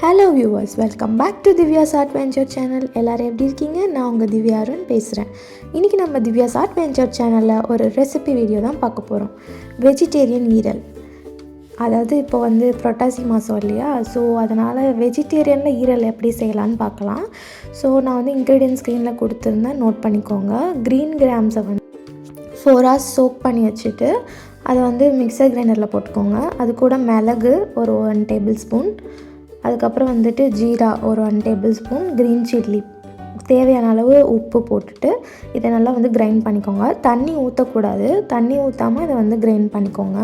Hello viewers, welcome back to Divya's adventure channel. எல்லோரும் எப்படி இருக்கீங்க? நான் உங்கள் திவ்யா அருண் பேசுகிறேன். இன்றைக்கி நம்ம திவ்யாஸ் அட்வென்ச்சர் சேனலில் ஒரு ரெசிபி வீடியோ தான் பார்க்க போகிறோம். வெஜிடேரியன் ஈரல். அதாவது இப்போ புரட்டாசி மாதம் இல்லையா, ஸோ அதனால் வெஜிடேரியனில் ஈரல் எப்படி செய்யலான்னு பார்க்கலாம். ஸோ நான் இன்க்ரீடியன்ட் ஸ்க்ரீனில் கொடுத்துருந்தேன், நோட் பண்ணிக்கோங்க. க்ரீன் கிராம்ஸை 4 hours சோக் பண்ணி வச்சுட்டு அதை மிக்சர் கிரைண்டரில் போட்டுக்கோங்க. அது கூட மிளகு ஒரு 1 டேபிள் ஸ்பூன், அதுக்கப்புறம் ஜீரா ஒரு 1 டேபிள் ஸ்பூன், க்ரீன் சில்லி தேவையான அளவு உப்பு போட்டுட்டு இதை நல்லா கிரைண்ட் பண்ணிக்கோங்க. தண்ணி ஊற்றக்கூடாது, தண்ணி ஊற்றாமல் இதை கிரைண்ட் பண்ணிக்கோங்க.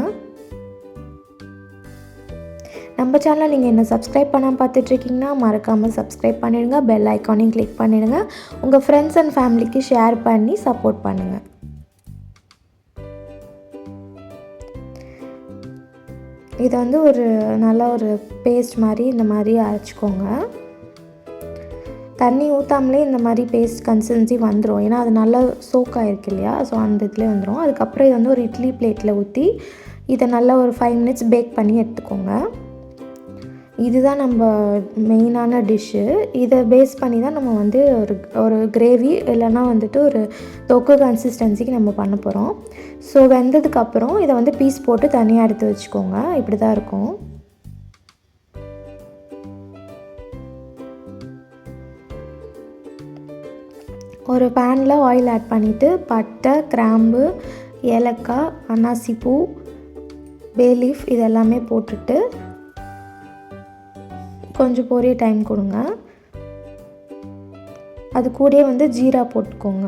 நம்ம சேனலை நீங்கள் என்ன சப்ஸ்கிரைப் பண்ணாமல் பார்த்துட்ருக்கீங்கன்னா மறக்காமல் சப்ஸ்கிரைப் பண்ணிவிடுங்க. பெல் ஐக்கானையும் கிளிக் பண்ணிவிடுங்க. உங்கள் ஃப்ரெண்ட்ஸ் அண்ட் ஃபேமிலிக்கு ஷேர் பண்ணி சப்போர்ட் பண்ணுங்கள். இதை ஒரு நல்ல ஒரு பேஸ்ட் மாதிரி இந்த மாதிரி அரைச்சிக்கோங்க. தண்ணி ஊற்றாமலே இந்த மாதிரி பேஸ்ட் கன்சிஸ்டன்சி வந்துடும், ஏன்னா அது நல்லா சோக் ஆகிருக்கு இல்லையா, ஸோ அந்த இதில் வந்துடும். அதுக்கப்புறம் இதை ஒரு இட்லி பிளேட்டில் ஊற்றி இதை நல்லா ஒரு 5 minutes பேக் பண்ணி எடுத்துக்கோங்க. இதுதான் நம்ம மெயினான டிஷ்ஷு. இதை பேஸ் பண்ணி தான் நம்ம ஒரு கிரேவி இல்லைன்னா ஒரு தொக்கு கன்சிஸ்டன்சிக்கு நம்ம பண்ண போகிறோம். ஸோ வெந்ததுக்கப்புறம் இதை பீஸ் போட்டு தனியாக எடுத்து வச்சுக்கோங்க. இப்படி தான் இருக்கும். ஒரு பேனில் ஆயில் ஆட் பண்ணிவிட்டு பட்டை, கிராம்பு, ஏலக்காய், அன்னாசிப்பூ, பே லீஃப் இதெல்லாமே போட்டுட்டு கொஞ்சம் பொரிய டைம் கொடுங்க. அது கூடயே ஜீரா போட்டுக்கோங்க.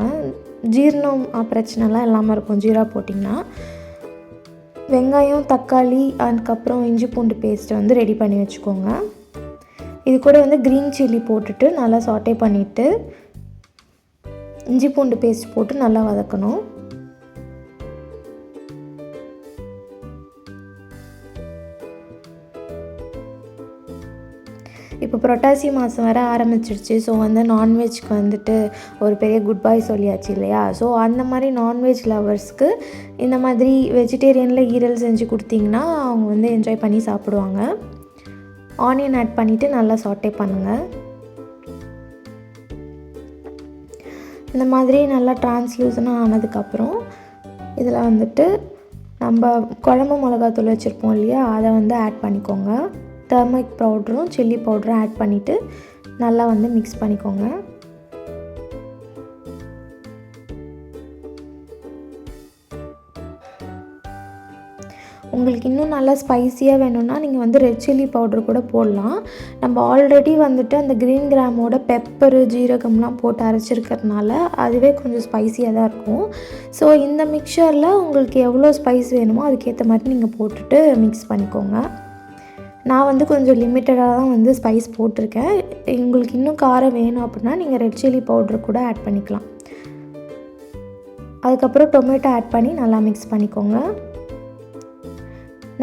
ஜீரணம் பிரச்சனைலாம் இல்லாமல் இருக்கும் ஜீரா போட்டிங்கன்னா. வெங்காயம், தக்காளி, அதுக்கப்புறம் இஞ்சி பூண்டு பேஸ்ட்டு ரெடி பண்ணி வச்சுக்கோங்க. இது கூட க்ரீன் சில்லி போட்டுட்டு நல்லா சாட்டே பண்ணிவிட்டு இஞ்சி பூண்டு பேஸ்ட் போட்டு நல்லா வதக்கணும். இப்போ புரட்டாசி மாதம் வர ஆரம்பிச்சிருச்சு. ஸோ நான்வெஜ்க்கு ஒரு பெரிய குட் பை சொல்லியாச்சு இல்லையா. ஸோ அந்த மாதிரி நான்வெஜ் லவர்ஸ்க்கு இந்த மாதிரி வெஜிடேரியனில் ஈரல் செஞ்சு கொடுத்தீங்கன்னா அவங்க என்ஜாய் பண்ணி சாப்பிடுவாங்க. ஆனியன் ஆட் பண்ணிவிட்டு நல்லா சாட்டே பண்ணுங்கள். இந்த மாதிரி நல்லா டிரான்ஸ்லூசனாக ஆனதுக்கப்புறம் இதில் நம்ம குழம்பு மிளகாத்தூள் வச்சுருப்போம் இல்லையா, அதை ஆட் பண்ணிக்கோங்க. டர்மரிக் பவுடரும் சில்லி பவுடரும் ஆட் பண்ணிவிட்டு நல்லா மிக்ஸ் பண்ணிக்கோங்க. உங்களுக்கு இன்னும் நல்லா ஸ்பைஸியாக வேணும்னா நீங்கள் ரெட் சில்லி பவுடர் கூட போடலாம். நம்ம ஆல்ரெடி அந்த க்ரீன் கிராமோட பெப்பரு, ஜீரகம்லாம் போட்டு அரைச்சிருக்கிறதுனால அதுவே கொஞ்சம் ஸ்பைஸியாக தான் இருக்கும். ஸோ இந்த மிக்சரில் உங்களுக்கு எவ்வளோ ஸ்பைஸ் வேணுமோ அதுக்கேற்ற மாதிரி நீங்கள் போட்டுட்டு மிக்ஸ் பண்ணிக்கோங்க. நான் கொஞ்சம் லிமிட்டடாக தான் ஸ்பைஸ் போட்டிருக்கேன். உங்களுக்கு இன்னும் காரம் வேணும் அப்படின்னா நீங்கள் ரெட் சில்லி பவுடர் கூட ஆட் பண்ணிக்கலாம். அதுக்கப்புறம் டொமேட்டோ ஆட் பண்ணி நல்லா மிக்ஸ் பண்ணிக்கோங்க.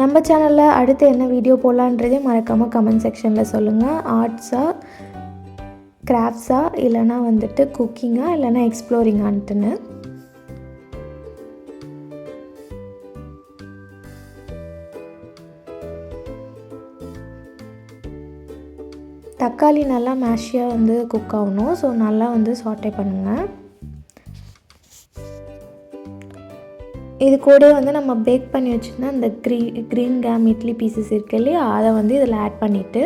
நம்ம சேனலில் அடுத்து என்ன வீடியோ போடலான்றதே மறக்காமல் கமெண்ட் செக்ஷனில் சொல்லுங்கள். ஆர்ட்ஸா, கிராஃப்ட்ஸா, இல்லைனா குக்கிங்கா, இல்லைனா எக்ஸ்ப்ளோரிங்கான்ட்டுன்னு. தக்காளி நல்லா மேஷியாக குக் ஆகணும். ஸோ நல்லா சாட்டே பண்ணுங்கள். இது கூட நம்ம பேக் பண்ணி வச்சுருந்தா அந்த க்ரீன் கிராம் இட்லி பீசஸ் இருக்குது இல்லையா, அதை இதில் ஆட் பண்ணிவிட்டு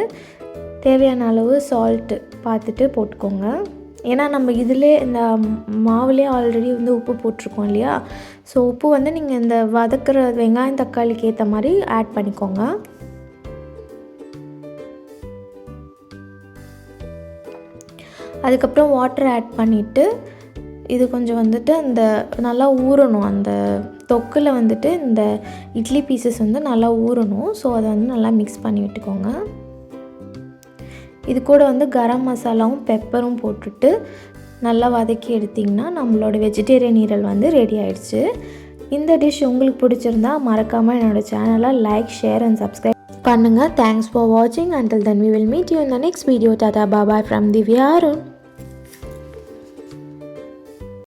தேவையான அளவு சால்ட்டு பார்த்துட்டு போட்டுக்கோங்க. ஏன்னா நம்ம இதிலே இந்த மாவுலேயே ஆல்ரெடி உப்பு போட்டிருக்கோம் இல்லையா. ஸோ உப்பு நீங்கள் இந்த வதக்கிற வெங்காயம் தக்காளிக்கு ஏற்ற மாதிரி ஆட் பண்ணிக்கோங்க. அதுக்கப்புறம் வாட்டர் ஆட் பண்ணிவிட்டு இது கொஞ்சம் அந்த நல்லா ஊறணும். அந்த தொக்கில் இந்த இட்லி பீசஸ் நல்லா ஊறணும். ஸோ அதை நல்லா மிக்ஸ் பண்ணி விட்டுக்கோங்க. இது கூட கரம் மசாலாவும் பெப்பரும் போட்டுட்டு நல்லா வதக்கி எடுத்திங்கன்னா நம்மளோட வெஜிடேரியன் ஈரல் ரெடி ஆகிடுச்சு. இந்த டிஷ் உங்களுக்கு பிடிச்சிருந்தா மறக்காமல் என்னோடய சேனலை லைக், ஷேர் அண்ட் சப்ஸ்கிரைப் பண்ணுங்கள். தேங்க்ஸ் ஃபார் வாட்சிங். Until then we will meet you in the next video. Tata, bye bye from Divya Arun.